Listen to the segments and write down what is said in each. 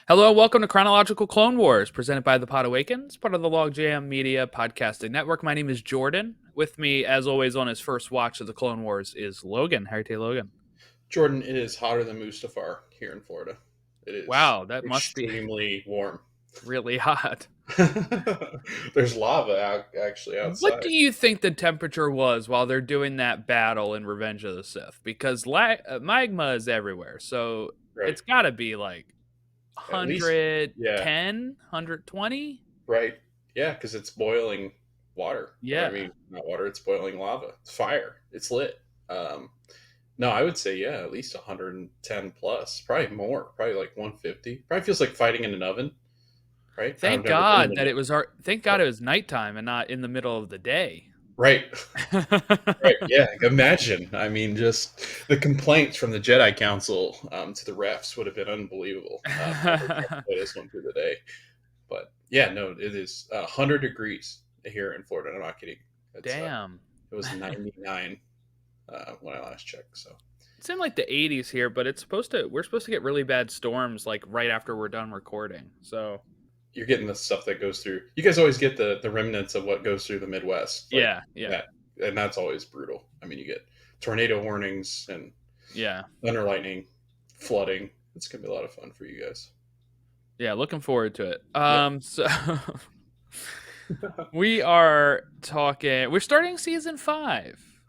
Hello, welcome to Chronological Clone Wars, presented by the Podawakens, part of the Logjam Media Podcasting Network. My name is Jordan. With me, as always, on his first watch of the Clone Wars is Logan. How are you, Logan? Jordan, it is hotter than Mustafar here in Florida. It is Wow, that must be extremely warm. really hot. There's lava actually What do outside. you think the temperature was while they're doing that battle in Revenge of the Sith? Because magma is everywhere, so Right. it's got to be like At least, yeah, 110, 120? right. Yeah, because it's boiling water. Or, I Yeah. mean, not water, it's boiling lava. It's fire. It's lit. Um, no, I would say, yeah, at least 110 plus. Probably more. Probably like 150. Probably feels like fighting in an oven, right? I've Thank never been in God an that oven. it was thank God it was nighttime and not in the middle of the day. Right. Right. Yeah. Imagine. I mean, just the complaints from the Jedi Council to the refs would have been unbelievable had they tried to play this one through the day. But yeah, no, it is 100 degrees here in Florida. I'm not kidding. It's Damn. it was 99 when I last checked. So It's in like the 80s here, but we're supposed to get really bad storms like right after we're done recording. So, you're getting the stuff that goes through. You guys always get the remnants of what goes through the Midwest, like yeah, yeah. that, and that's always brutal. I mean, you get tornado warnings and Yeah. thunder lightning, flooding. It's gonna be a lot of fun for you guys. Yeah, looking forward to it. Yeah. So we're starting season 5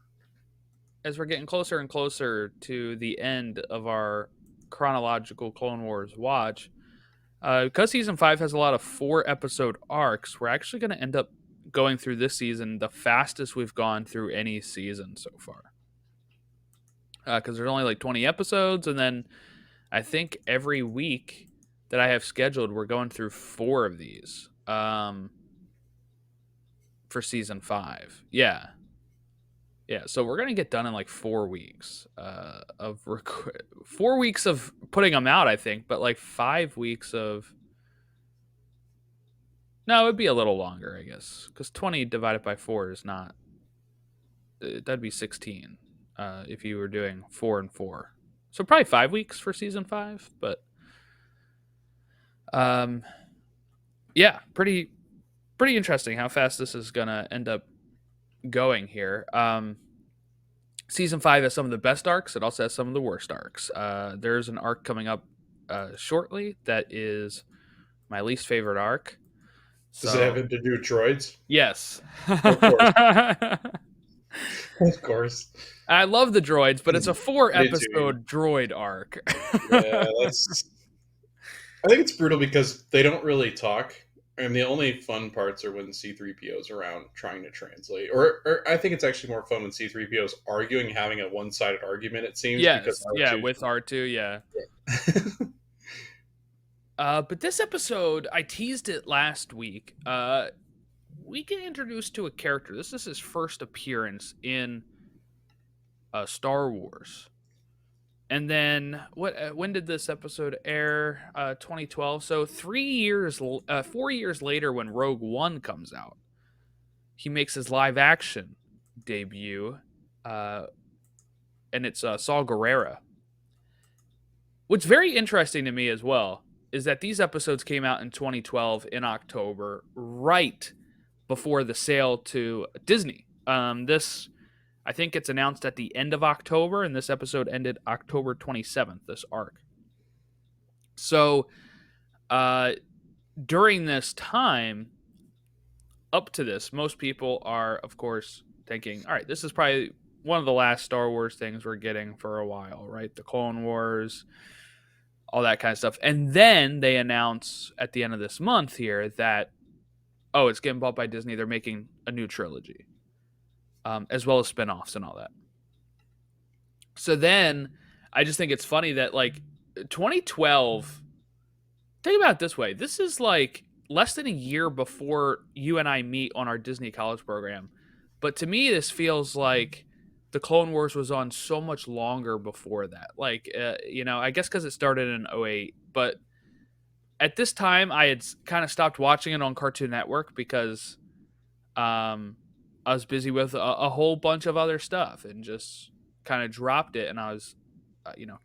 as we're getting closer and closer to the end of our chronological Clone Wars watch. Because season 5 has a lot of 4 episode arcs, we're actually going to end up going through this season the fastest we've gone through any season so far. Because there's only like 20 episodes, and then I think every week that I have scheduled, we're going through 4 of these for season 5. Yeah. Yeah, so we're gonna get done in like 4 weeks 4 weeks of putting them out, I think, but like 5 weeks of. No, it'd be a little longer, I guess, because 20 divided by 4 is not. That'd be 16 if you were doing 4 and 4. So probably 5 weeks for season 5, but um, yeah, pretty interesting how fast this is gonna end up going here. Season 5 has some of the best arcs. It also has some of the worst arcs. There's an arc coming up shortly that is my least favorite arc. Does it have So to do with droids? yes. Of course. I Of course. love the droids, but it's a four I do too. episode droid arc. Yeah, that's. I think it's brutal because they don't really talk, and the only fun parts are when C-3PO's around trying to translate. Or I think it's actually more fun when C-3PO's arguing, having a one-sided argument. It seems because Yes, yeah, R2's. with R2, yeah. But this episode, I teased it last week. We get introduced to a character. This is his first appearance in Star Wars. And then when did this episode air? 2012. So 4 years later, when Rogue One comes out, he makes his live action debut, uh, and it's Saul Guerrera. What's very interesting to me as well is that these episodes came out in 2012 in October, right before the sale to Disney. This I think it's announced at the end of October, and this episode ended October 27th, this arc. So during this time, up to this, most people are, of course, thinking, all right, this is probably one of the last Star Wars things we're getting for a while, right? The Clone Wars, all that kind of stuff. And then they announce at the end of this month here that, oh, it's getting bought by Disney. They're making a new trilogy, as well as spin-offs and all that. So then I just think it's funny that like 2012, think about it this way. This is like less than a year before you and I meet on our Disney College program. But to me, this feels like the Clone Wars was on so much longer before that. Like, I guess because it started in '08. But at this time, I had kind of stopped watching it on Cartoon Network because I was busy with a whole bunch of other stuff and just kind of dropped it. And I was,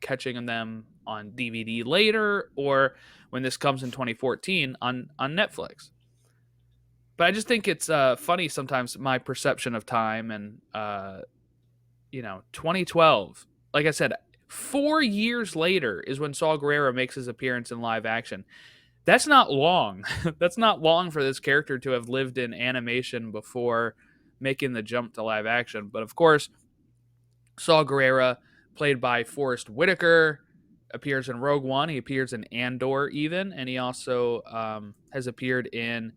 catching them on DVD later, or when this comes in 2014 on Netflix. But I just think it's funny sometimes, my perception of time, and 2012. Like I said, 4 years later is when Saul Guerrero makes his appearance in live action. That's not long. That's not long for this character to have lived in animation before making the jump to live action. But of course, Saul Guerrero, played by Forrest Whitaker, appears in Rogue One. He appears in Andor, even, and he also has appeared in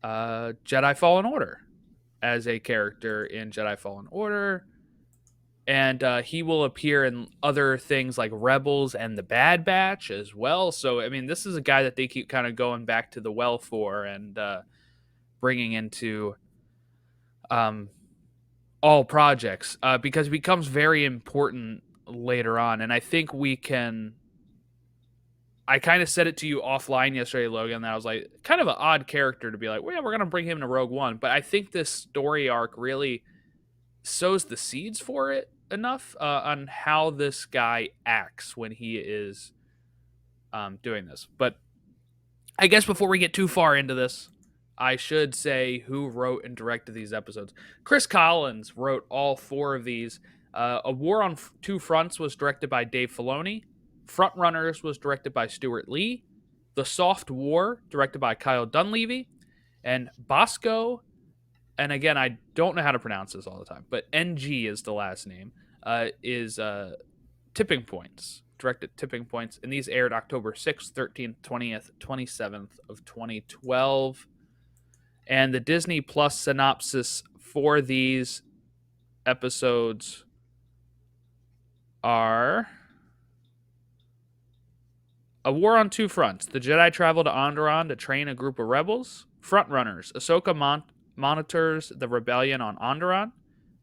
Jedi Fallen Order as a character in Jedi Fallen Order. And he will appear in other things like Rebels and the Bad Batch as well. So, I mean, this is a guy that they keep kind of going back to the well for, and bringing into all projects, because it becomes very important later on. And I think we can. I kind of said it to you offline yesterday, Logan, that I was like, kind of an odd character to be like, well, yeah, we're going to bring him to Rogue One. But I think this story arc really sows the seeds for it enough, on how this guy acts when he is doing this. But I guess before we get too far into this, I should say who wrote and directed these episodes. Chris Collins wrote all four of these. A War on Two Fronts was directed by Dave Filoni. Frontrunners was directed by Stuart Lee. The Soft War, directed by Kyle Dunleavy. And Bosco, and again, I don't know how to pronounce this all the time, but NG is the last name, is Tipping Points, directed Tipping Points. And these aired October 6th, 13th, 20th, 27th of 2012. And the Disney Plus synopsis for these episodes are: A War on Two Fronts. The Jedi travel to Onderon to train a group of rebels. Frontrunners. Ahsoka monitors the rebellion on Onderon.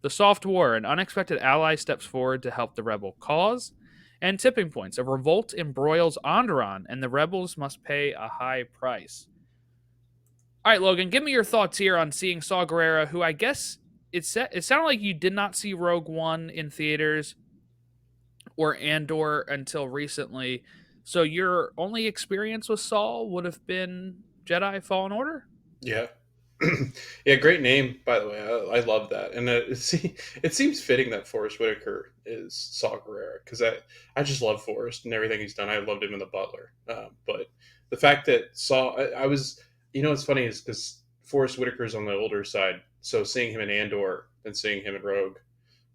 The Soft War. An unexpected ally steps forward to help the rebel cause. And Tipping Points. A revolt embroils Onderon, and the rebels must pay a high price. All right, Logan, give me your thoughts here on seeing Saw Gerrera, who I guess it sounded like you did not see Rogue One in theaters or Andor until recently. So your only experience with Saul would have been Jedi Fallen Order? Yeah. Yeah, great name, by the way. I love that. And it seems fitting that Forrest Whitaker is Saw Gerrera, because I just love Forrest and everything he's done. I loved him in The Butler. But the fact that I was, what's funny is because Forrest Whitaker's on the older side. So seeing him in Andor and seeing him in Rogue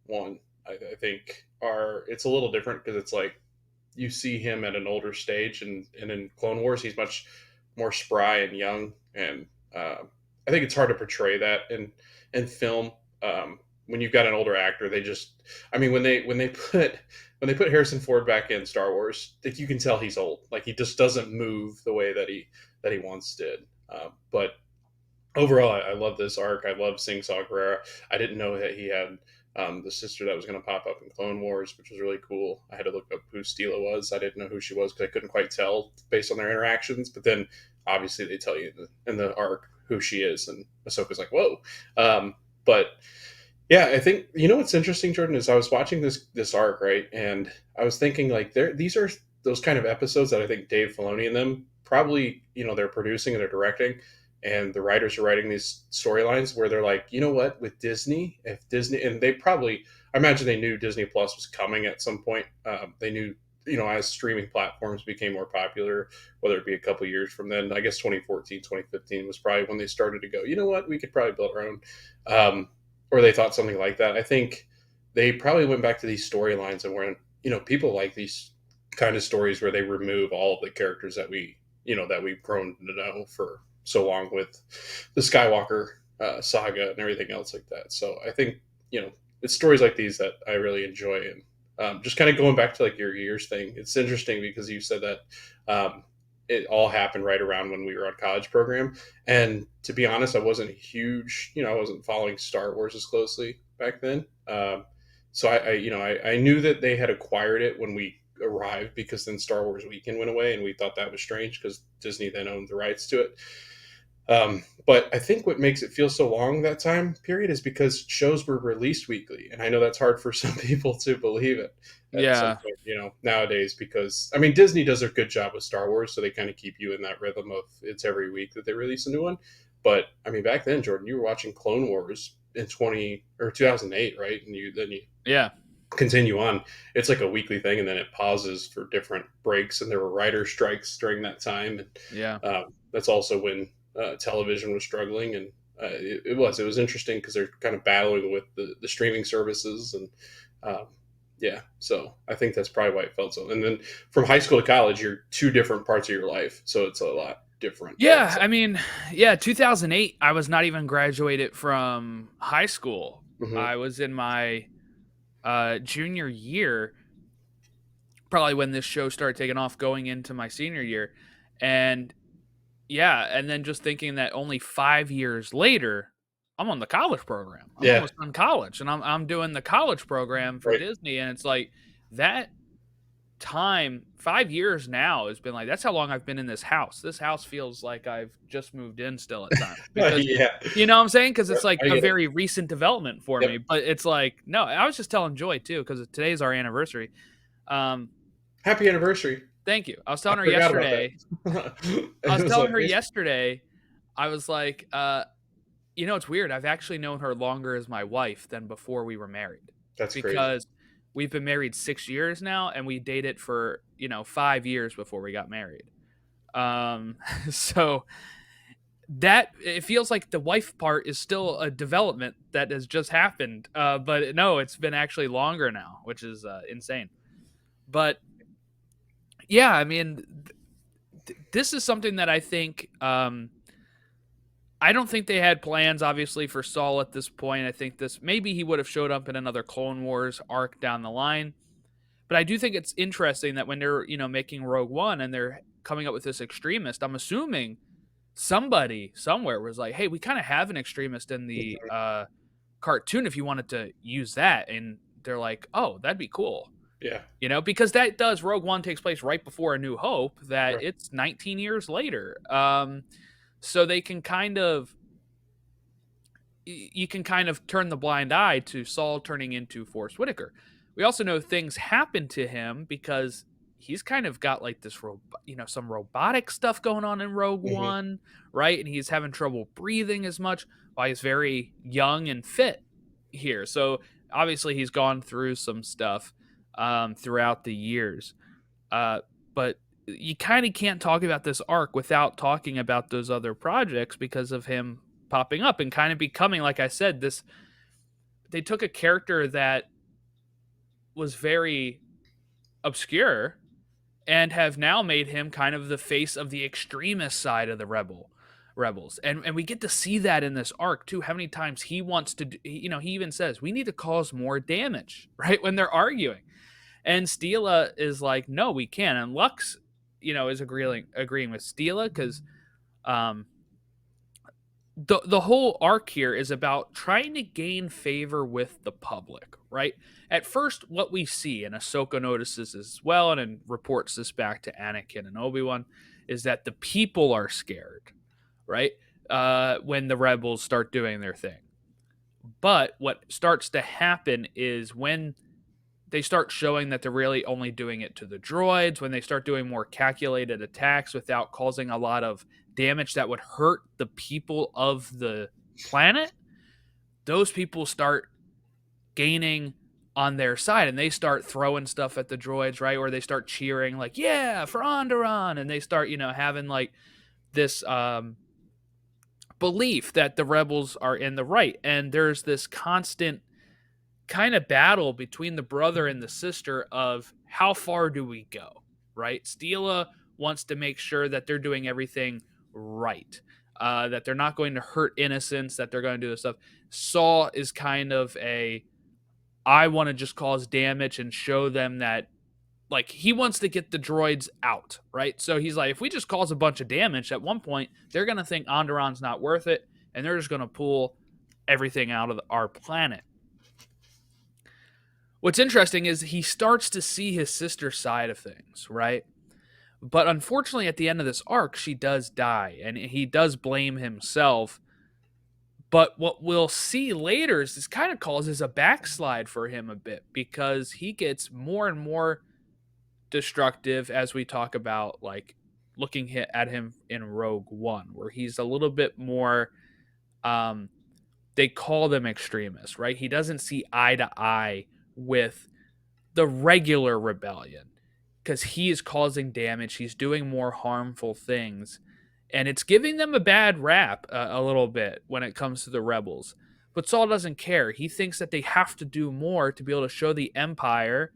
One, I think it's a little different, because it's like you see him at an older stage, and in Clone Wars, he's much more spry and young. And I think it's hard to portray that in film. When you've got an older actor, they just, I mean, when they put Harrison Ford back in Star Wars, like, you can tell he's old. Like, he just doesn't move the way that he once did. But overall, I love this arc. I love seeing Saw Gerrera. I didn't know that he had the sister that was going to pop up in Clone Wars, which was really cool. I had to look up who Steela was. I didn't know who she was because I couldn't quite tell based on their interactions. But then, obviously, they tell you in the arc who she is, and Ahsoka's like, whoa. But yeah, I think, what's interesting, Jordan, is I was watching this arc, right, and I was thinking, like, these are those kind of episodes that I think Dave Filoni and them probably, they're producing and they're directing, and the writers are writing these storylines where they're like, you know what, with Disney, if Disney, and they probably, I imagine they knew Disney Plus was coming at some point. They knew, as streaming platforms became more popular, whether it be a couple years from then, I guess 2014, 2015 was probably when they started to go, you know what, we could probably build our own, or they thought something like that. I think they probably went back to these storylines and were, people like these kind of stories where they remove all of the characters that that we've grown to know for so long with the Skywalker saga and everything else like that. So I think, it's stories like these that I really enjoy. And just kind of going back to, like, your years thing, it's interesting because you said that it all happened right around when we were on college program. And to be honest, I wasn't huge, I wasn't following Star Wars as closely back then. So I knew that they had acquired it when we arrived, because then Star Wars Weekend went away, and we thought that was strange because Disney then owned the rights to it. But I think what makes it feel so long that time period is because shows were released weekly, and I know that's hard for some people to believe it at some Yeah. point, nowadays. Because I mean, Disney does a good job with Star Wars, so they kind of keep you in that rhythm of it's every week that they release a new one. But I mean, back then, Jordan, you were watching Clone Wars in 2008, right? And you Yeah. continue on. It's like a weekly thing, and then it pauses for different breaks. And there were writer strikes during that time, and Yeah. that's also when television was struggling. And it was interesting because they're kind of battling with the streaming services, and um, yeah. So I think that's probably why it felt so. And then from high school to college, you're two different parts of your life, so it's a lot different. Yeah, I mean, yeah, 2008, I was not even graduated from high school. Mm-hmm. I was in my junior year, probably when this show started taking off going into my senior year. And yeah, and then just thinking that only 5 years later, I'm on the college program. I'm Yeah, almost done college, and I'm doing the college program for right. Disney, and it's like that time 5 years now has been like that's how long I've been in this house. This house feels like I've just moved in still at times because Yeah, you know what I'm saying? Because yep, it's like I a get it. very recent development for Yep. me. But it's like, no, I was just telling Joy too, because today's our anniversary. Um, Happy anniversary. thank you. I was I telling her forgot about yesterday. that. I It was was telling like, her yesterday, I was like, it's weird. I've actually known her longer as my wife than before we were married that's crazy. because we've been married 6 years now and we dated for, 5 years before we got married. So that it feels like the wife part is still a development that has just happened. But no, it's been actually longer now, which is insane. But yeah, I mean, this is something that I think I don't think they had plans, obviously, for Saul at this point. I think this maybe he would have showed up in another Clone Wars arc down the line. But I do think it's interesting that when they're making Rogue One and they're coming up with this extremist, I'm assuming somebody somewhere was like, "Hey, we kind of have an extremist in the Mhm. cartoon. If you wanted to use that," and they're like, "Oh, that'd be cool." Yeah. Because that does Rogue One takes place right before A New Hope. That Right. it's 19 years later. So they can kind of you can kind of turn the blind eye to Saul turning into Forrest Whitaker. We also know things happen to him because he's kind of got like this, some robotic stuff going on in Rogue Hmm. One, right? And he's having trouble breathing as much while he's very young and fit here. So obviously he's gone through some stuff throughout the years. But you kind of can't talk about this arc without talking about those other projects because of him popping up and kind of becoming, like I said, this. They took a character that was very obscure and have now made him kind of the face of the extremist side of the rebels, and we get to see that in this arc too. How many times he wants to, he even says we need to cause more damage, right, when they're arguing. And Steela is like, no, we can't. And Lux, is agreeing with Steela because um, the whole arc here is about trying to gain favor with the public, right? At first, what we see, and Ahsoka notices as well, and reports this back to Anakin and Obi-Wan, is that the people are scared, right? When the rebels start doing their thing. But what starts to happen is when they start showing that they're really only doing it to the droids, when they start doing more calculated attacks without causing a lot of damage that would hurt the people of the planet, those people start gaining on their side and they start throwing stuff at the droids, right? Or they start cheering like, yeah, for Onderon. And they start, having like this belief that the rebels are in the right. And there's this constant kind of battle between the brother and the sister of how far do we go, right? Steela wants to make sure that they're doing everything right, that they're not going to hurt innocents, that they're going to do this stuff. Saul is kind of I want to just cause damage and show them that, like, he wants to get the droids out, right? So he's like, if we just cause a bunch of damage, at one point they're going to think Onderon's not worth it, and they're just going to pull everything out of our planet. What's interesting is he starts to see his sister's side of things, right? But unfortunately, at the end of this arc, she does die, and he does blame himself. But what we'll see later is this kind of causes a backslide for him a bit, because he gets more and more destructive as we talk about, like, looking at him in Rogue One, where he's a little bit more. Um, they call them extremists, right? He doesn't see eye to eye with the regular rebellion, because he is causing damage. He's doing more harmful things, and it's giving them a bad rap a little bit when it comes to the rebels. But Saul doesn't care. He thinks that they have to do more to be able to show the Empire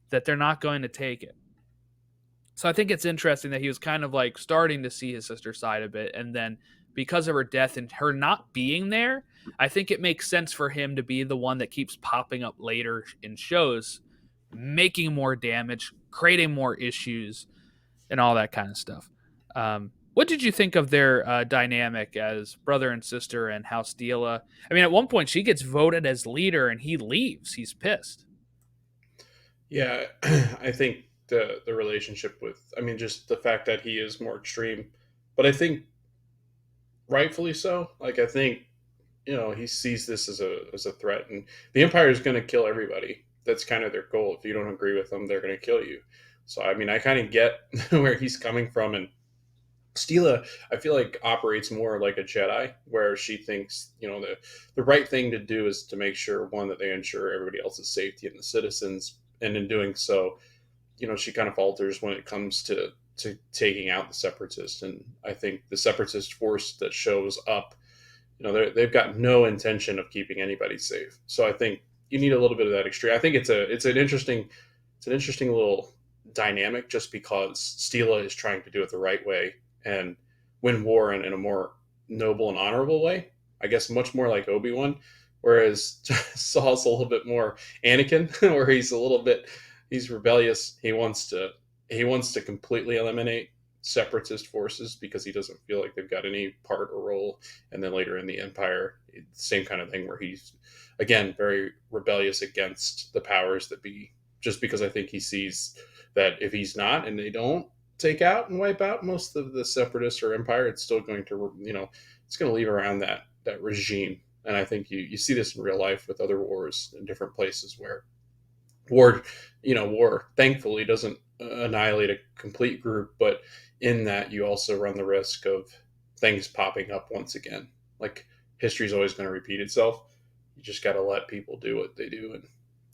that they're not going to take it. So I think it's interesting that he was kind of like starting to see his sister's side a bit, and then because of her death and her not being there, I think it makes sense for him to be the one that keeps popping up later in shows, making more damage, creating more issues, and all that kind of stuff. What did you think of their dynamic as brother and sister, and how Steela? I mean, at one point she gets voted as leader, and he leaves. He's pissed. Yeah, I think the relationship with, I mean, just the fact that he is more extreme, but I think rightfully so. Like, I think, he sees this as a threat, and the Empire is going to kill everybody. That's kind of their goal. If you don't agree with them, they're going to kill you. So I mean, I kind of get where he's coming from, and Steela, I feel like, operates more like a Jedi, where she thinks, the right thing to do is to make sure, one, that they ensure everybody else's safety and the citizens, and in doing so, she kind of falters when it comes to taking out the separatists. And I think the separatist force that shows up, they've got no intention of keeping anybody safe. So I think you need a little bit of that extreme. I think it's an interesting little dynamic, just because Steela is trying to do it the right way and win war in a more noble and honorable way. I guess much more like Obi-Wan, whereas Saul's a little bit more Anakin, where he's rebellious. He wants to completely eliminate separatist forces because he doesn't feel like they've got any part or role. And then later in the Empire, same kind of thing, where he's, again, very rebellious against the powers that be, just because I think he sees that if he's not, and they don't take out and wipe out most of the separatists or Empire, it's still going to, it's going to leave around that regime. And I think you see this in real life with other wars in different places, where war thankfully doesn't annihilate a complete group, but in that you also run the risk of things popping up once again. Like, history's always going to repeat itself. You just got to let people do what they do. And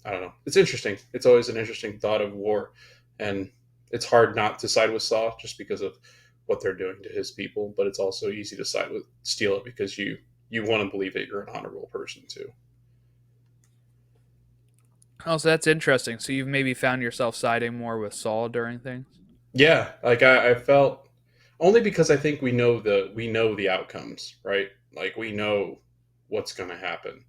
I don't know. It's interesting. It's always an interesting thought of war, and it's hard not to side with Saw just because of what they're doing to his people. But it's also easy to side with Steele, because you want to believe that you're an honorable person too. Oh, so that's interesting. So you've maybe found yourself siding more with Saul during things. Yeah, like I felt, only because I think we know the outcomes, right? Like, we know what's going to happen.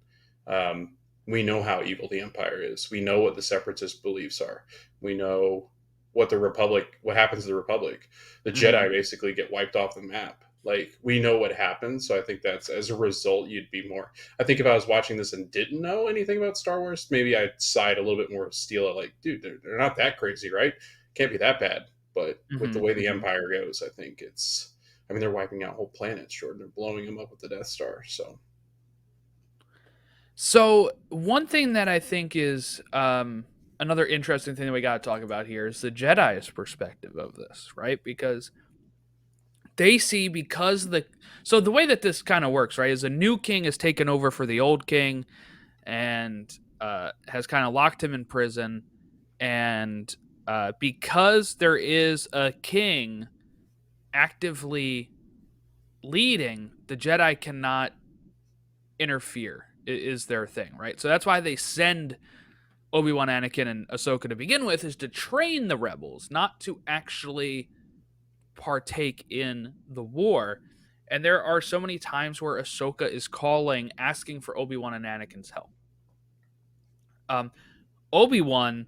We know how evil the Empire is. We know what the separatist beliefs are. We know what happens to the Republic. The Mm-hmm. Jedi basically get wiped off the map. Like, we know what happens. So I think that's, as a result, you'd be more. I think if I was watching this and didn't know anything about Star Wars, maybe I'd side a little bit more with Steela. Like, dude, they're not that crazy, right? Can't be that bad. But with the Mm-hmm. way the Mm-hmm. Empire goes, I think it's. I mean, they're wiping out whole planets, Jordan. They're blowing them up with the Death Star. So So one thing that I think is another interesting thing that we got to talk about here is the Jedi's perspective of this, right? Because they see, because the way that this kind of works, right, is a new king has taken over for the old king, and has kind of locked him in prison, and because there is a king actively leading, the Jedi cannot interfere. Is their thing, right? So that's why they send Obi-Wan, Anakin, and Ahsoka to begin with, is to train the rebels, not to actually partake in the war. And there are so many times where Ahsoka is calling, asking for Obi-Wan and Anakin's help. Um, Obi-Wan,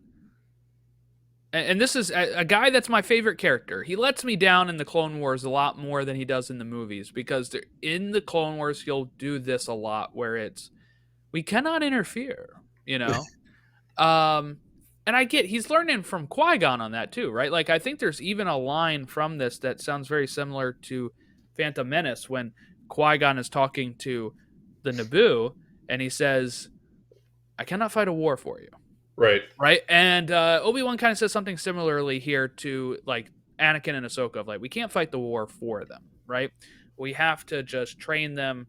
and this is a guy that's my favorite character. He lets me down in the Clone Wars a lot more than he does in the movies, because in the Clone Wars he'll do this a lot, where it's, we cannot interfere, you know. Um, and I get he's learning from Qui-Gon on that too, right? Like I think there's even a line from this that sounds very similar to Phantom Menace when Qui-Gon is talking to the Naboo and he says, "I cannot fight a war for you." Right. Right? And Obi-Wan kind of says something similarly here to like Anakin and Ahsoka of like we can't fight the war for them, right? We have to just train them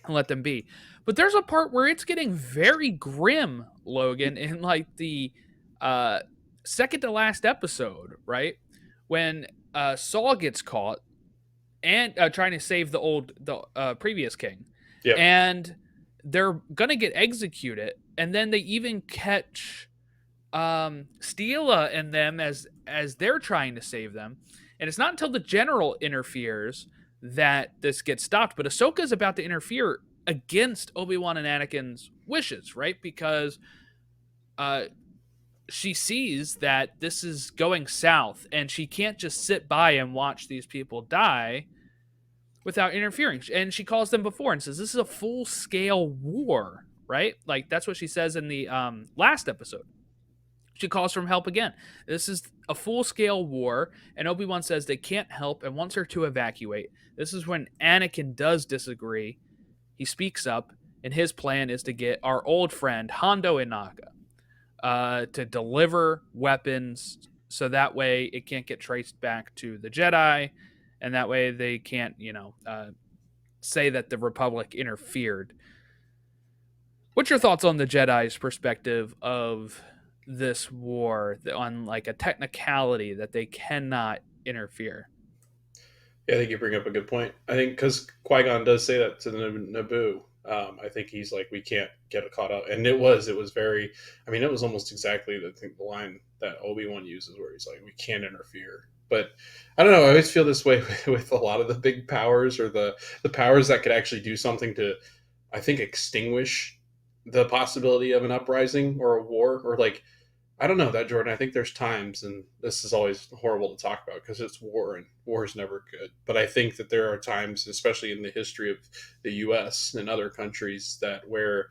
and let them be. But there's a part where it's getting very grim, Logan, in like the uh second to last episode, right? When Saul gets caught and trying to save the previous king, Yep. and they're gonna get executed, and then they even catch Steela and them as they're trying to save them, and it's not until the general interferes that this gets stopped. But Ahsoka is about to interfere against Obi-Wan and Anakin's wishes, right? Because uh, she sees that this is going south, and she can't just sit by and watch these people die without interfering. And she calls them before and says, "This is a full-scale war." Right? Like that's what she says in the last episode. She calls for help again. This is a full-scale war, and Obi-Wan says they can't help and wants her to evacuate. This is when Anakin does disagree. He speaks up, and his plan is to get our old friend Hondo Inaka to deliver weapons so that way it can't get traced back to the Jedi, and that way they can't, say that the Republic interfered. What's your thoughts on the Jedi's perspective of this war, on like a technicality that they cannot interfere? Yeah, I think you bring up a good point. I think because Qui Gon does say that to the Naboo. I think he's like, we can't get caught up, and it was very. I mean, it was almost exactly the line that Obi-Wan uses, where he's like, we can't interfere. But I don't know. I always feel this way with a lot of the big powers, or the powers that could actually do something to, I think, extinguish the possibility of an uprising or a war, or like, I don't know that, Jordan. I think there's times, and this is always horrible to talk about because it's war, and war is never good. But I think that there are times, especially in the history of the U.S. and other countries, that where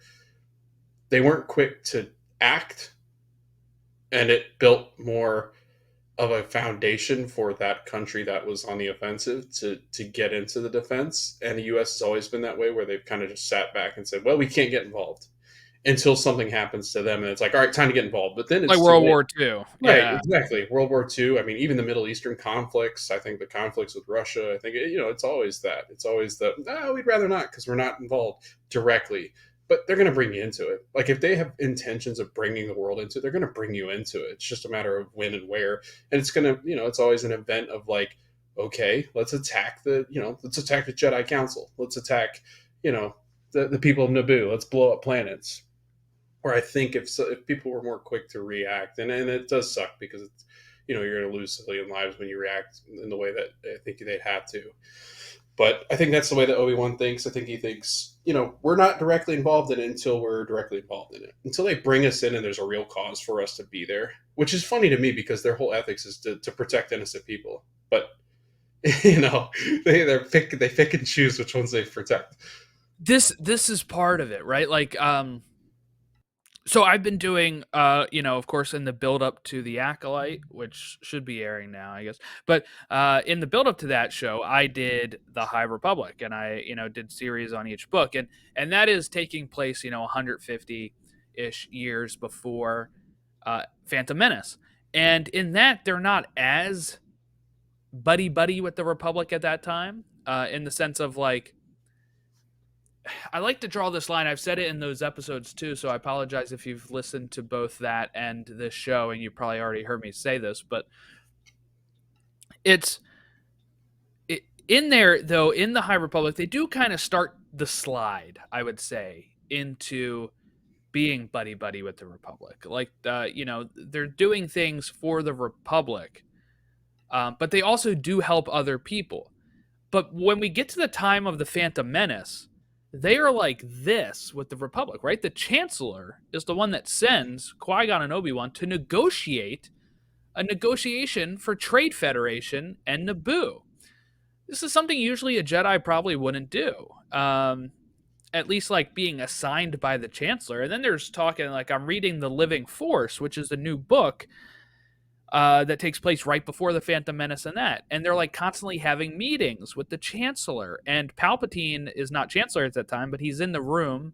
they weren't quick to act, and it built more of a foundation for that country that was on the offensive to get into the defense. And the U.S. has always been that way, where they've kind of just sat back and said, "Well, we can't get involved." Until something happens to them, and it's like, all right, time to get involved. But then Like it's too World late. War II. Right, Yeah. exactly. World War II. I mean, even the Middle Eastern conflicts. I think the conflicts with Russia. I think it's always that. It's always the we'd rather not because we're not involved directly. But they're going to bring you into it. Like if they have intentions of bringing the world into it, they're going to bring you into it. It's just a matter of when and where. And it's going to, it's always an event of like, okay, let's attack let's attack the Jedi Council. Let's attack, the people of Naboo. Let's blow up planets. Or I think if people were more quick to react, and it does suck because it's, you're going to lose civilian lives when you react in the way that I think they'd have to. But I think that's the way that Obi-Wan thinks. I think he thinks, we're not directly involved in it until we're directly involved in it. Until they bring us in and there's a real cause for us to be there, which is funny to me because their whole ethics is to protect innocent people. But they pick and choose which ones they protect. This is part of it, right? Like so I've been doing of course in the build up to the Acolyte, which should be airing now, I guess. But in the build up to that show, I did the High Republic, and I did series on each book, and that is taking place 150-ish years before Phantom Menace. And in that, they're not as buddy with the Republic at that time, in the sense of like, I like to draw this line. I've said it in those episodes too, so I apologize if you've listened to both that and this show, and you probably already heard me say this, but it's in there though. In the High Republic, they do kind of start the slide, I would say, into being buddy with the Republic. Like, they're doing things for the Republic, but they also do help other people. But when we get to the time of the Phantom Menace, they are like this with the Republic, right? The Chancellor is the one that sends Qui-Gon and Obi-Wan to negotiate a negotiation for Trade Federation and Naboo. This is something usually a Jedi probably wouldn't do. at least like being assigned by the chancellor. And then there's talking like I'm reading The Living Force, which is a new book that takes place right before the Phantom Menace and they're like constantly having meetings with the chancellor. And Palpatine is not chancellor at that time, but he's in the room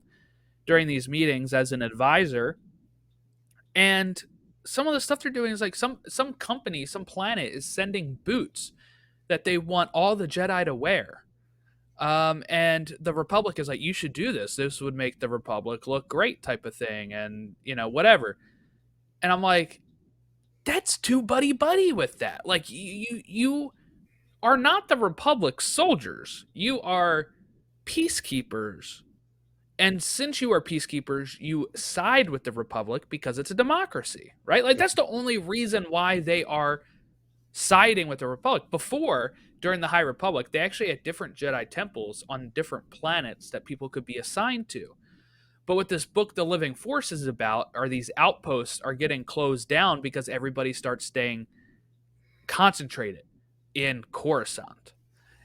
during these meetings as an advisor. And some of the stuff they're doing is like some company, some planet is sending boots that they want all the Jedi to wear. And the Republic is like, you should do this. This would make the Republic look great, type of thing, and whatever. And I'm like, that's too buddy buddy with that. Like you are not the Republic's soldiers. You are peacekeepers. And since you are peacekeepers, you side with the Republic because it's a democracy, right? Like that's the only reason why they are siding with the Republic. Before, during the High Republic, they actually had different Jedi temples on different planets that people could be assigned to. But what this book, The Living Force, is about are these outposts are getting closed down because everybody starts staying concentrated in Coruscant.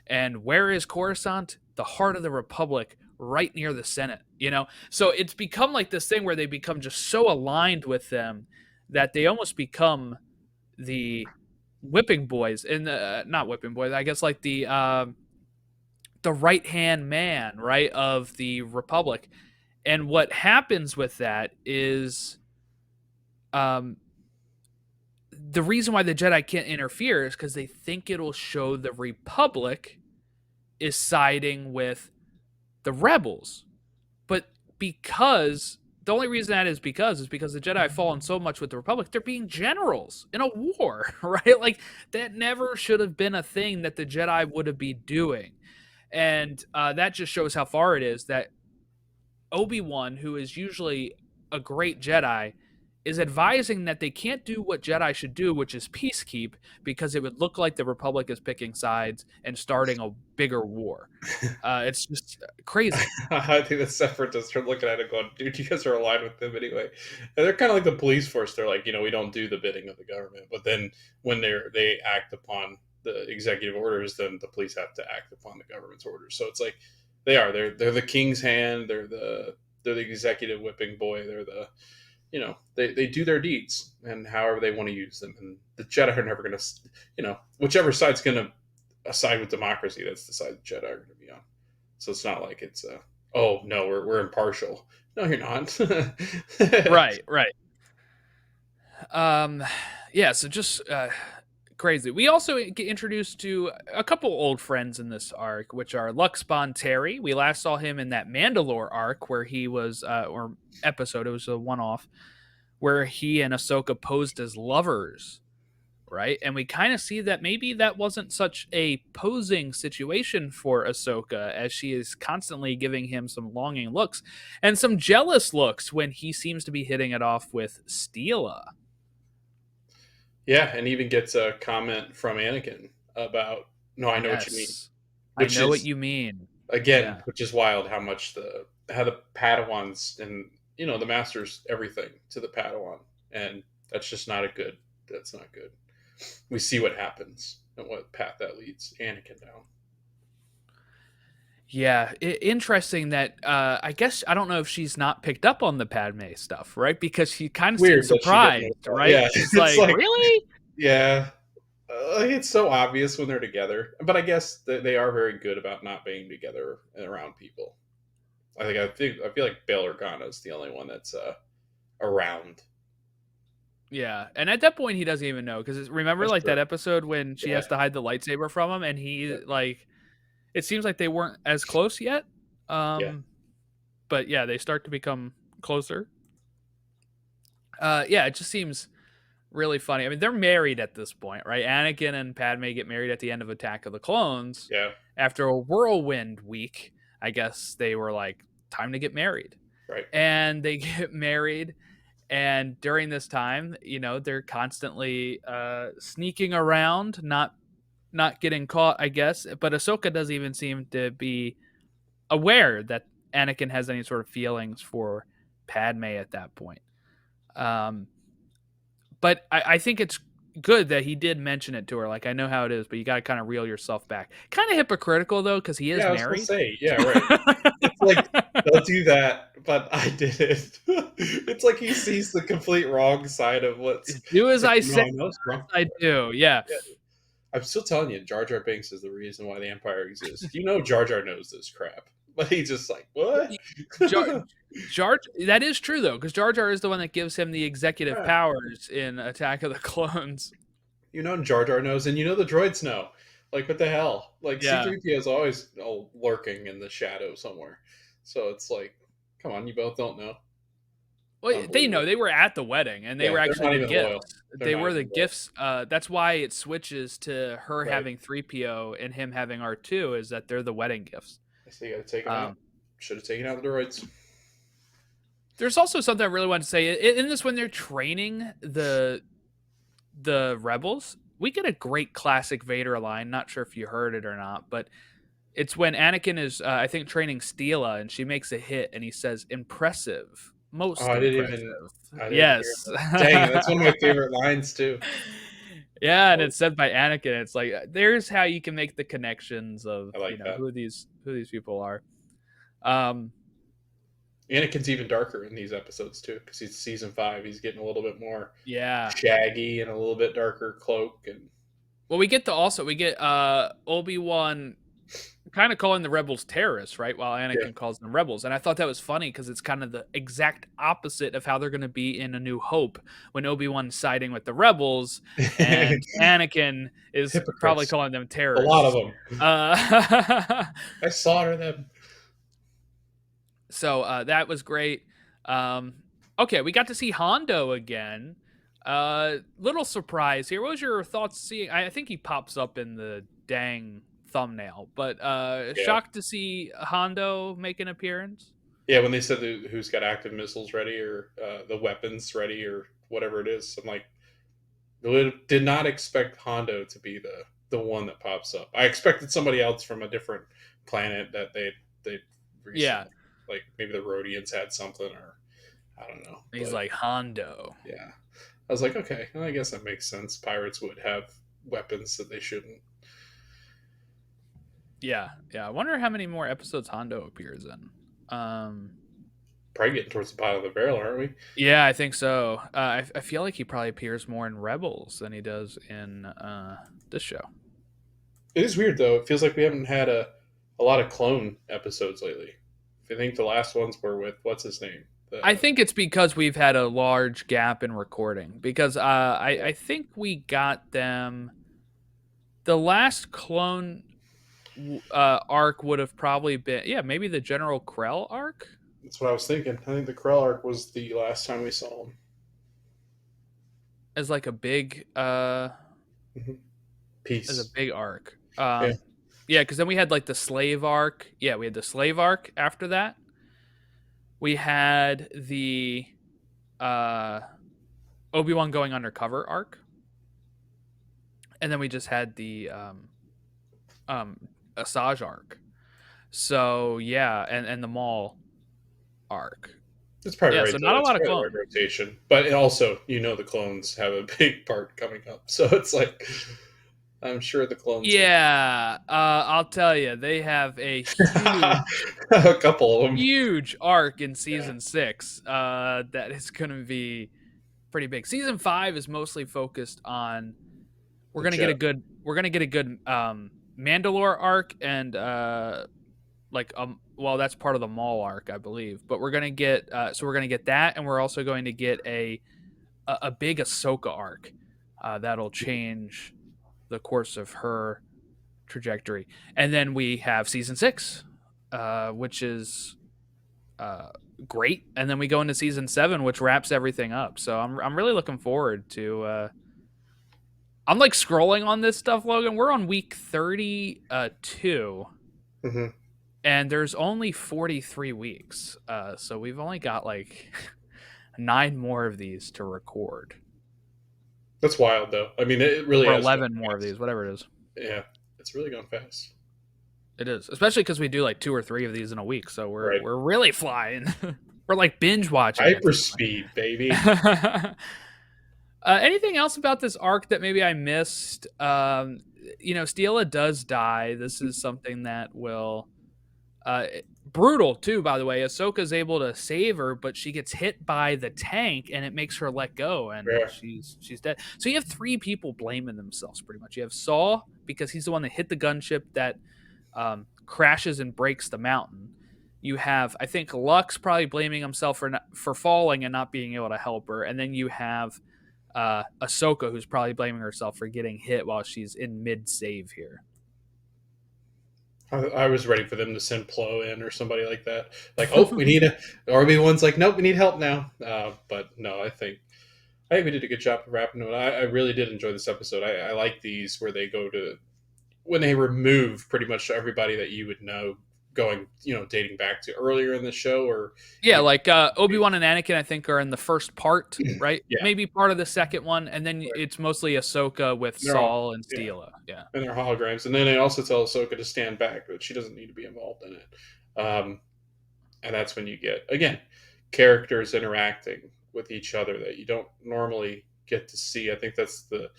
And where is Coruscant? The heart of the Republic, right near the Senate, So it's become like this thing where they become just so aligned with them that they almost become the whipping boys and not whipping boys, I guess like the right hand man, right, of the Republic. And what happens with that is the reason why the Jedi can't interfere is because they think it'll show the Republic is siding with the rebels. But because the only reason that is because the Jedi have fallen so much with the Republic, they're being generals in a war, right? Like that never should have been a thing that the Jedi would have been doing. And that just shows how far it is that Obi-Wan, who is usually a great Jedi, is advising that they can't do what Jedi should do, which is peacekeep, because it would look like the Republic is picking sides and starting a bigger war. It's just crazy. I think the separatists are looking at it going, dude, you guys are aligned with them anyway. And they're kind of like the police force. They're like, we don't do the bidding of the government. But then when they act upon the executive orders, then the police have to act upon the government's orders. So it's like they're the king's hand. They're the executive whipping boy. They're the they do their deeds and however they want to use them. And the Jedi are never going to, whichever side's going to side with democracy, that's the side the Jedi are going to be on. So it's not like it's oh no, we're impartial. No, you're not. Right. Yeah. So just crazy. We also get introduced to a couple old friends in this arc, which are Lux Bonteri. We last saw him in that Mandalore arc where he was, or episode, it was a one-off, where he and Ahsoka posed as lovers, right? And we kind of see that maybe that wasn't such a posing situation for Ahsoka, as she is constantly giving him some longing looks and some jealous looks when he seems to be hitting it off with Steela. Yeah, and even gets a comment from Anakin about, no, I know what you mean. I know what you mean. Again, which is wild how much how the Padawans and the Master's everything to the Padawan, and that's not good. We see what happens and what path that leads Anakin down. Yeah, interesting that I guess I don't know if she's not picked up on the Padme stuff, right? Because she kind of seems surprised, right? Yeah, she's like, really? Yeah. It's so obvious when they're together, but I guess they are very good about not being together and around people. I feel like Bail Organa is the only one that's around. Yeah, and at that point he doesn't even know, because remember that's like true. That episode when she has to hide the lightsaber from him, and he like, it seems like they weren't as close yet. But yeah, they start to become closer. Yeah, it just seems really funny. I mean, they're married at this point, right? Anakin and Padme get married at the end of Attack of the Clones. Yeah. After a whirlwind week, I guess they were like, time to get married. Right. And they get married. And during this time, they're constantly sneaking around, not getting caught, I guess. But Ahsoka doesn't even seem to be aware that Anakin has any sort of feelings for Padme at that point. But I think it's good that he did mention it to her. Like, I know how it is, but you got to kind of reel yourself back. Kind of hypocritical though, because he is Yeah, I was gonna married. say, yeah, right. It's like they'll do that, but I did it. It's like he sees the complete wrong side of what's. Do It's as like, I no, say, I know it's wrong. I do. Yeah. Yeah, I'm still telling you, Jar Jar Binks is the reason why the Empire exists. You know, Jar Jar knows this crap, but he's just like, what? Jar, that is true though, because Jar Jar is the one that gives him the executive Yeah. powers in Attack of the Clones. You know, Jar Jar knows, and you know the droids know. Like, what the hell? Like, Yeah. C-3PO is always lurking in the shadow somewhere. So it's like, come on, you both don't know. Well, they know. Unbelievable. They were at the wedding, and they Yeah, were they're actually not the even loyal. gifts. They're They not were the even loyal. gifts. That's why it switches to her Right. having 3PO and him having R2, is that they're the wedding gifts. So you got to take them out. Should have taken out the droids. There's also something I really want to say. In this, when they're training the rebels, we get a great classic Vader line. Not sure if you heard it or not, but it's when Anakin is, I think, training Steela, and she makes a hit, and he says, "Impressive, Oh, most I didn't impressive." even. I didn't hear Yes. that. Dang, that's one of my favorite lines too. Yeah, and it's said by Anakin. It's like, there's how you can make the connections of I like that. who these people are. Um, Anakin's even darker in these episodes too, because he's season 5. He's getting a little bit more yeah. shaggy and a little bit darker cloak. And Well, we get Obi-Wan kind of calling the rebels terrorists, right? While Anakin calls them rebels. And I thought that was funny because it's kind of the exact opposite of how they're going to be in A New Hope, when Obi-Wan's siding with the rebels and Anakin is hypocrites. probably calling them terrorists. A lot of them. I slaughter them. So that was great. Okay, we got to see Hondo again. Little surprise here. What was your thoughts seeing? I think he pops up in the dang thumbnail, but shocked to see Hondo make an appearance. Yeah, when they said who's got active missiles ready, or the weapons ready, or whatever it is, I'm like, did not expect Hondo to be the one that pops up. I expected somebody else from a different planet that they recently, Yeah, like maybe the Rhodians had something, or I don't know. he's like Hondo. Yeah, I was like, okay, well, I guess that makes sense. Pirates would have weapons that they shouldn't. Yeah. I wonder how many more episodes Hondo appears in. Probably getting towards the bottom of the barrel, aren't we? Yeah, I think so. I feel like he probably appears more in Rebels than he does in this show. It is weird though. It feels like we haven't had a lot of clone episodes lately. I think the last ones were with what's his name. I think it's because we've had a large gap in recording. Because I think we got them. The last clone arc would have probably been maybe the General Krell arc. That's what I was thinking. I think the Krell arc was the last time we saw him. As like a big piece. As a big arc. Yeah, because then we had like the slave arc. Yeah, we had the slave arc after that. We had the Obi-Wan going undercover arc. And then we just had the Asajj arc. So yeah, and the Maul arc. It's probably right. So not a lot of clones. Rotation, but also the clones have a big part coming up. So it's like, I'm sure the clones. Yeah, I'll tell you, they have a huge, a couple of them, huge arc in season 6. That is going to be pretty big. Season 5 is mostly focused on. We're gonna get a good Mandalore arc and that's part of the Maul arc, I believe. But we're gonna get that, and we're also going to get a big Ahsoka arc that'll change the course of her trajectory. And then we have season 6, which is great, and then we go into season 7, which wraps everything up. So I'm really looking forward to. I'm like scrolling on this stuff, Logan. We're on week 32, and there's only 43 weeks. So we've only got like 9 more of these to record. That's wild, though. I mean, it really. Or 11 more of these, whatever it is. Yeah, it's really gone fast. It is, especially because we do like 2 or 3 of these in a week. So we're really flying. We're like binge watching. Hyperspeed, baby. Anything else about this arc that maybe I missed? Steela does die. This is something that will uh, brutal too. By the way, Ahsoka's able to save her, but she gets hit by the tank, and it makes her let go, and Yeah. she's dead. So you have three people blaming themselves pretty much. You have Saul because he's the one that hit the gunship that crashes and breaks the mountain. You have, I think, Lux probably blaming himself for falling and not being able to help her, and then you have Ahsoka, who's probably blaming herself for getting hit while she's in mid save here. I was ready for them to send Plo in or somebody like that. Like, oh, we need a. Obi-Wan's like, nope, we need help now. But no, I think we did a good job of wrapping it. I really did enjoy this episode. I like these where they go to when they remove pretty much everybody that you would know going, dating back to earlier in the show or Yeah, like Obi-Wan and Anakin, I think, are in the first part, right? yeah, Maybe part of the second one, and then right. it's mostly Ahsoka with They're all Saul and yeah, Steela. Yeah. and they're holograms. And then they also tell Ahsoka to stand back, but she doesn't need to be involved in it. And that's when you get again characters interacting with each other that you don't normally get to see. I think that's the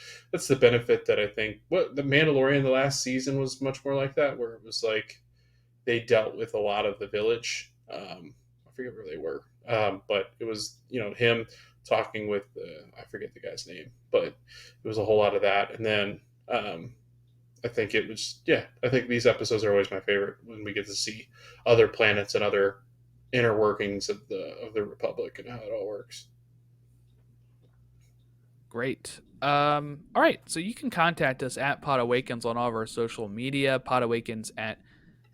benefit that I think what the Mandalorian the last season was much more like that, where it was like they dealt with a lot of the village. I forget where they were, but it was him talking with I forget the guy's name, but it was a whole lot of that. And then I think it was I think these episodes are always my favorite when we get to see other planets and other inner workings of the Republic and how it all works. Great. All right. So you can contact us at podawakens on all of our social media, podawakens at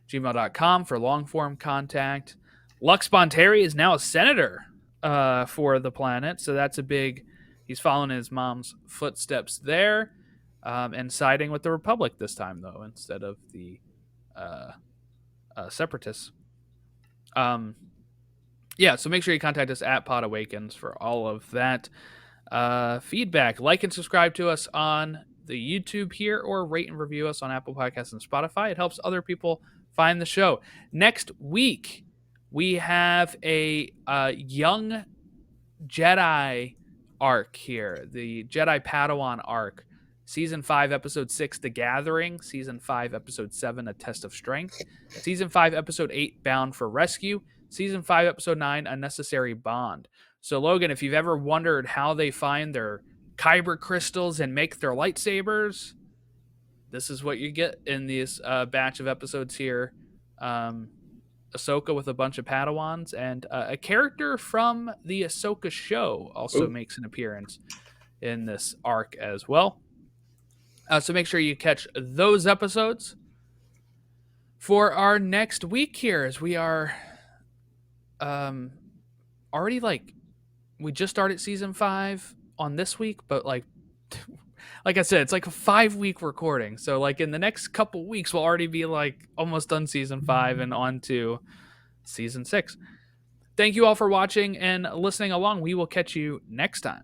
gmail.com for long form contact. Lux Bonteri is now a senator for the planet. So that's a big, he's following his mom's footsteps there and siding with the Republic this time, though, instead of the separatists. So make sure you contact us at podawakens for all of that feedback. Like and subscribe to us on the YouTube here, or rate and review us on Apple Podcasts and Spotify. It helps other people find the show. Next week, we have a young Jedi arc here, the Jedi Padawan arc. Season 5, Episode 6, The Gathering. Season 5, Episode 7, A Test of Strength. Season 5, Episode 8, Bound for Rescue. Season 5, Episode 9, A Necessary Bond. So, Logan, if you've ever wondered how they find their kyber crystals and make their lightsabers, this is what you get in this batch of episodes here. Ahsoka with a bunch of Padawans, and a character from the Ahsoka show also Ooh. makes an appearance in this arc as well. So make sure you catch those episodes for our next week here, as we are already we just started season 5 on this week, but like I said, it's like a 5-week recording. So like in the next couple weeks, we'll already be like almost done season 5 and on to season 6. Thank you all for watching and listening along. We will catch you next time.